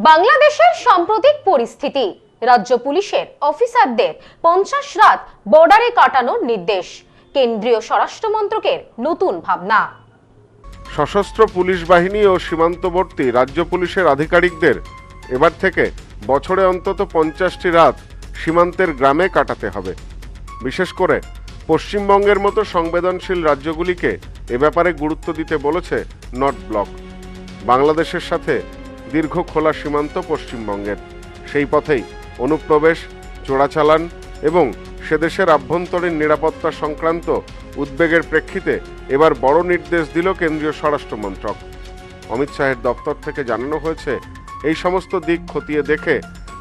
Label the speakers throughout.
Speaker 1: বাংলাদেশের সাম্প্রতিক পরিস্থিতি, রাজ্য পুলিশের অফিসারদের 50 রাত বর্ডারে কাটানোর নির্দেশ, কেন্দ্রীয় স্বরাষ্ট্র মন্ত্রকের নতুন ভাবনা।
Speaker 2: সশস্ত্র পুলিশ বাহিনী ও সীমান্তবর্তী রাজ্য পুলিশের আধিকারিকদের এবার থেকে বছরে অন্তত 50টি রাত সীমান্তের গ্রামে কাটাতে হবে। বিশেষ করে পশ্চিমবঙ্গের মতো সংবেদনশীল রাজ্যগুলিকে এ ব্যাপারে গুরুত্ব দিতে বলেছে নর্থ ব্লক। বাংলাদেশের সাথে দীর্ঘ খোলা সীমান্ত পশ্চিমবঙ্গের, সেই পথেই অনুপ্রবেশ, চোরাচালান এবং সেদেশের আভ্যন্তরীণ নিরাপত্তা সংক্রান্ত উদ্বেগের প্রেক্ষিতে এবার বড় নির্দেশ দিল কেন্দ্রীয় স্বরাষ্ট্র মন্ত্রক। অমিত শাহের দপ্তর থেকে জানানো হয়েছে, এই সমস্ত দিক খতিয়ে দেখে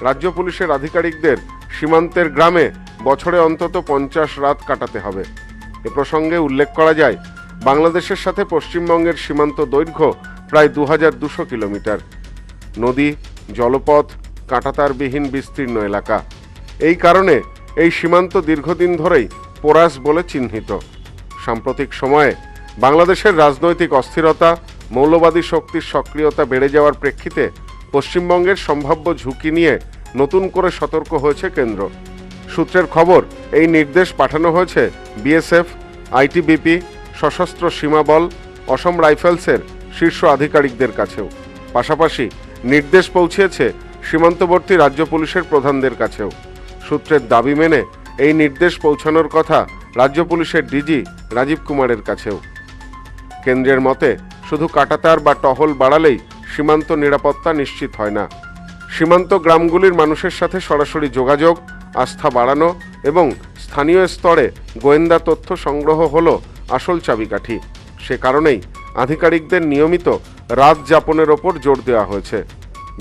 Speaker 2: রাজ্য পুলিশের আধিকারিকদের সীমান্তের গ্রামে বছরে অন্তত 50 রাত কাটাতে হবে। এ প্রসঙ্গে উল্লেখ করা যায়, বাংলাদেশের সাথে পশ্চিমবঙ্গের সীমান্ত দৈর্ঘ্য প্রায় 2200 কিলোমিটার। নদী, জলপথ, কাঁটাতারবিহীন বিস্তীর্ণ এলাকা। এই কারণে এই সীমান্ত দীর্ঘদিন ধরেই পোরাস বলে চিহ্নিত। সাম্প্রতিক সময়ে বাংলাদেশের রাজনৈতিক অস্থিরতা, মৌলবাদী শক্তির সক্রিয়তা বেড়ে যাওয়ার প্রেক্ষিতে পশ্চিমবঙ্গের সম্ভাব্য ঝুঁকি নিয়ে নতুন করে সতর্ক হয়েছে কেন্দ্র। সূত্রের খবর, এই নির্দেশ পাঠানো হয়েছে বিএসএফ, আইটিবিপি, সশস্ত্র সীমা বল, অসম রাইফেলসের শীর্ষ আধিকারিকদের কাছেও। পাশাপাশি নির্দেশ পৌঁছেছে সীমান্তবর্তী রাজ্য পুলিশের প্রধানদের কাছেও। সূত্রের দাবি মেনে এই নির্দেশ পৌঁছানোর কথা রাজ্য পুলিশের ডিজি রাজীব কুমারের কাছেও। কেন্দ্রের মতে, শুধু কাঁটাতার বা টহল বাড়ালেই সীমান্ত নিরাপত্তা নিশ্চিত হয় না। সীমান্ত গ্রামগুলির মানুষের সাথে সরাসরি যোগাযোগ, আস্থা বাড়ানো এবং স্থানীয় স্তরে গোয়েন্দা তথ্য সংগ্রহ হল আসল চাবিকাঠি। সে কারণেই আধিকারিকদের নিয়মিত রাত যাপনের ওপর জোর দেওয়া হয়েছে।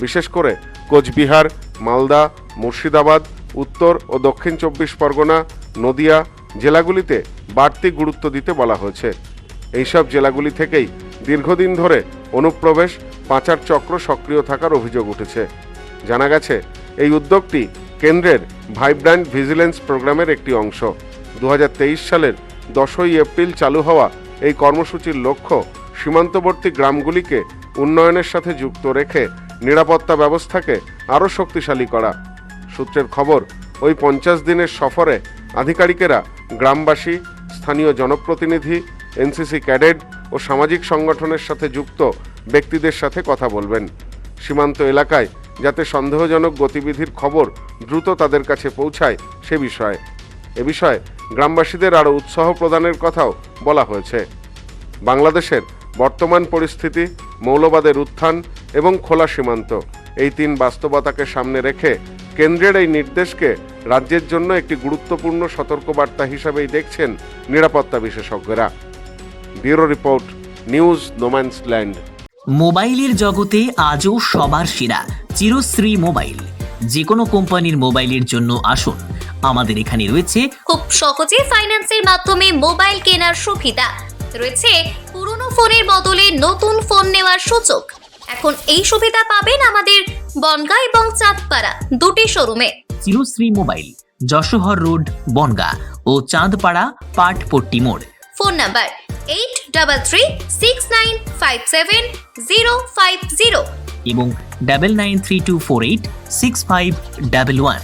Speaker 2: বিশেষ করে কোচবিহার, মালদা, মুর্শিদাবাদ, উত্তর ও দক্ষিণ 24 পরগনা, নদিয়া জেলাগুলিতে বাড়তি গুরুত্ব দিতে বলা হয়েছে। এইসব জেলাগুলি থেকেই দীর্ঘদিন ধরে অনুপ্রবেশ, পাচার চক্র সক্রিয় থাকার অভিযোগ উঠেছে। জানা গেছে, এই উদ্যোগটি কেন্দ্রের ভাইব্র্যান্ট ভিজিলেন্স প্রোগ্রামের একটি অংশ। 2023 সালের 10ই এপ্রিল চালু হওয়া এই কর্মসূচির লক্ষ্য সীমান্তবর্তী গ্রামগুলিকে উন্নয়নের সাথে যুক্ত রেখে নিরাপত্তা ব্যবস্থাকে আরও শক্তিশালী করা। সূত্রের খবর, ওই 50 দিনের সফরে আধিকারিকেরা গ্রামবাসী, স্থানীয় জনপ্রতিনিধি, এনসিসি ক্যাডেট ও সামাজিক সংগঠনের সাথে যুক্ত ব্যক্তিদের সাথে কথা বলবেন। সীমান্ত এলাকায় যাতে সন্দেহজনক গতিবিধির খবর দ্রুত তাদের কাছে পৌঁছায় সে বিষয়ে। এ বিষয়ে গ্রামবাসীদের আরও উৎসাহ প্রদানের কথাও বলা হয়েছে। বাংলাদেশের বর্তমান পরিস্থিতি, মৌলবাদের উত্থান এবং খোলা সীমান্ত, এই 3 বাস্তবতাকে সামনে রেখে কেন্দ্রের এই নির্দেশকে রাজ্যের জন্য একটি গুরুত্বপূর্ণ সতর্কবার্তা হিসাবেই দেখছেন নিরাপত্তা বিশেষজ্ঞরা। Bureau report, news no man's land.
Speaker 3: মোবাইলের জগতে আজও সবার সেরা চিরশ্রী মোবাইল। যে কোনো কোম্পানির মোবাইলের জন্য আসুন, আমাদের এখানে রয়েছে
Speaker 4: খুব সহজে ফাইন্যান্সের মাধ্যমে মোবাইল কেনার সুবিধা, রয়েছে পুরনো ফোনের বদলে নতুন ফোন নেওয়ার সুযোগ। এখন এই সুবিধা পাবেন আমাদের বনগাঁ এবং চাঁদপাড়া দুটি শোরুমে।
Speaker 3: চিরশ্রী মোবাইল, যশোহর রোড, বনগাঁ ও চাঁদপাড়া পাটপট্টি মোড়।
Speaker 4: ফোন নাম্বার 8336957050
Speaker 3: এবং 9932486511।